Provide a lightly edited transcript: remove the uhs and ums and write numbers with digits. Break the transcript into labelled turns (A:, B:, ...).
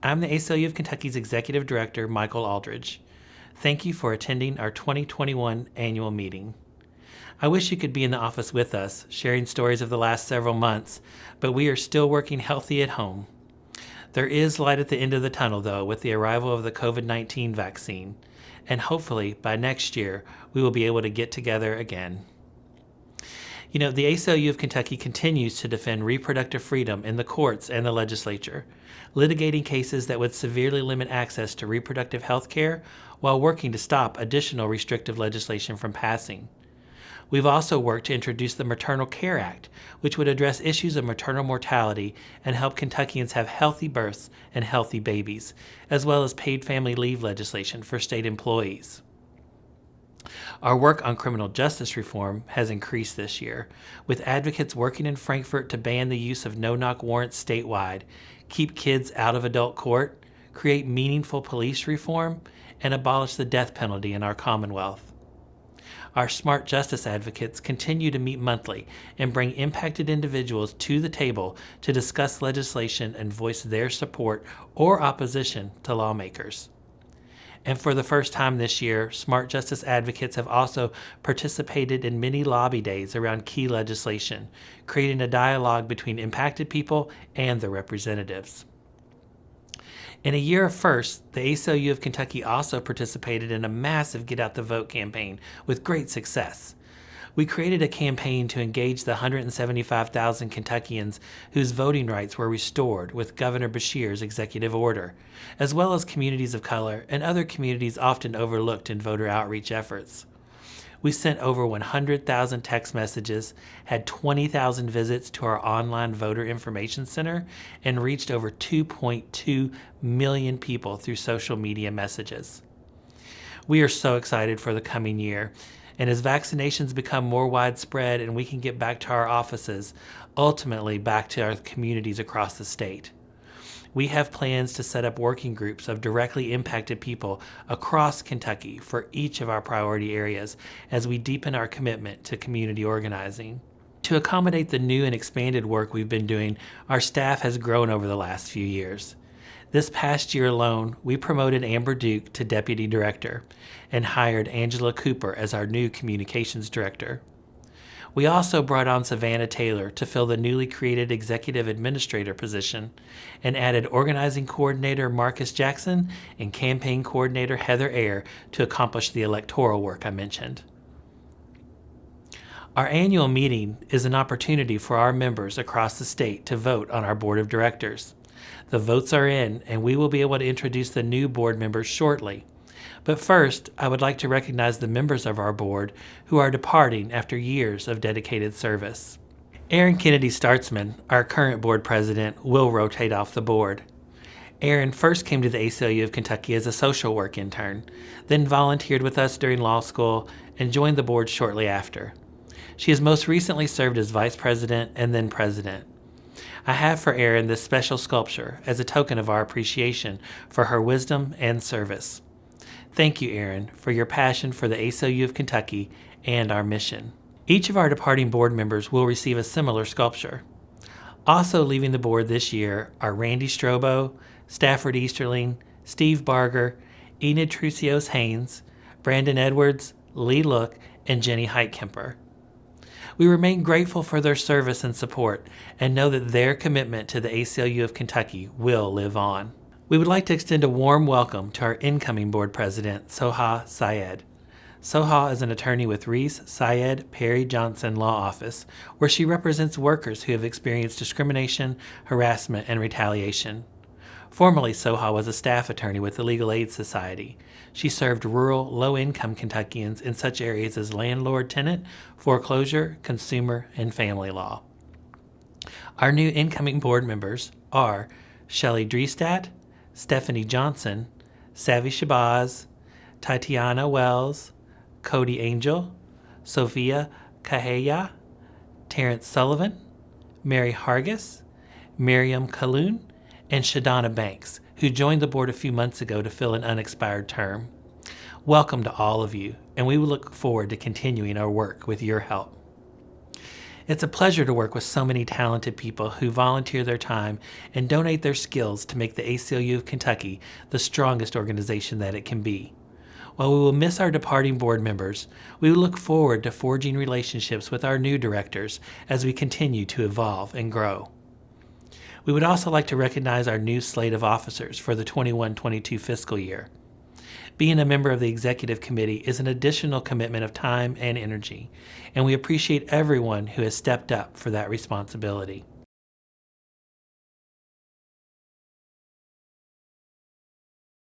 A: I'm the ACLU of Kentucky's Executive Director, Michael Aldridge. Thank you for attending our 2021 annual meeting. I wish you could be in the office with us, sharing stories of the last several months, but we are still working healthy at home. There is light at the end of the tunnel, though, with the arrival of the COVID-19 vaccine, and hopefully by next year we will be able to get together again. You know, the ACLU of Kentucky continues to defend reproductive freedom in the courts and the legislature, litigating cases that would severely limit access to reproductive health care while working to stop additional restrictive legislation from passing. We've also worked to introduce the Maternal Care Act, which would address issues of maternal mortality and help Kentuckians have healthy births and healthy babies, as well as paid family leave legislation for state employees. Our work on criminal justice reform has increased this year, with advocates working in Frankfort to ban the use of no-knock warrants statewide, keep kids out of adult court, create meaningful police reform, and abolish the death penalty in our Commonwealth. Our smart justice advocates continue to meet monthly and bring impacted individuals to the table to discuss legislation and voice their support or opposition to lawmakers. And for the first time this year, smart justice advocates have also participated in many lobby days around key legislation, creating a dialogue between impacted people and their representatives. In a year of firsts, the ACLU of Kentucky also participated in a massive Get Out the Vote campaign with great success. We created a campaign to engage the 175,000 Kentuckians whose voting rights were restored with Governor Beshear's executive order, as well as communities of color and other communities often overlooked in voter outreach efforts. We sent over 100,000 text messages, had 20,000 visits to our online voter information center, and reached over 2.2 million people through social media messages. We are so excited for the coming year, and as vaccinations become more widespread and we can get back to our offices, ultimately back to our communities across the state. We have plans to set up working groups of directly impacted people across Kentucky for each of our priority areas as we deepen our commitment to community organizing. To accommodate the new and expanded work we've been doing, our staff has grown over the last few years. This past year alone, we promoted Amber Duke to Deputy Director and hired Angela Cooper as our new Communications Director. We also brought on Savannah Taylor to fill the newly created Executive Administrator position and added Organizing Coordinator Marcus Jackson and Campaign Coordinator Heather Ayer to accomplish the electoral work I mentioned. Our annual meeting is an opportunity for our members across the state to vote on our Board of Directors. The votes are in, and we will be able to introduce the new board members shortly. But first, I would like to recognize the members of our board who are departing after years of dedicated service. Aaron Kennedy Startzman, our current board president, will rotate off the board. Aaron first came to the ACLU of Kentucky as a social work intern, then volunteered with us during law school and joined the board shortly after. She has most recently served as vice president and then president. I have for Aaron this special sculpture as a token of our appreciation for her wisdom and service. Thank you, Aaron, for your passion for the ACLU of Kentucky and our mission. Each of our departing board members will receive a similar sculpture. Also leaving the board this year are Randy Strobo, Stafford Easterling, Steve Barger, Enid Trucios Haynes, Brandon Edwards, Lee Look, and Jenny Heitkemper. We remain grateful for their service and support and know that their commitment to the ACLU of Kentucky will live on. We would like to extend a warm welcome to our incoming board president, Soha Syed. Soha is an attorney with Reese, Syed, Perry Johnson Law Office, where she represents workers who have experienced discrimination, harassment, and retaliation. Formerly, Soha was a staff attorney with the Legal Aid Society. She served rural, low-income Kentuckians in such areas as landlord-tenant, foreclosure, consumer, and family law. Our new incoming board members are Shelley Driestat, Stephanie Johnson, Savi Shabazz, Tatiana Wells, Cody Angel, Sophia Kaheya, Terrence Sullivan, Mary Hargis, Miriam Kaloun, and Shadonna Banks, who joined the board a few months ago to fill an unexpired term. Welcome to all of you, and we will look forward to continuing our work with your help. It's a pleasure to work with so many talented people who volunteer their time and donate their skills to make the ACLU of Kentucky the strongest organization that it can be. While we will miss our departing board members, we look forward to forging relationships with our new directors as we continue to evolve and grow. We would also like to recognize our new slate of officers for the 21-22 fiscal year. Being a member of the executive committee is an additional commitment of time and energy, and we appreciate everyone who has stepped up for that responsibility.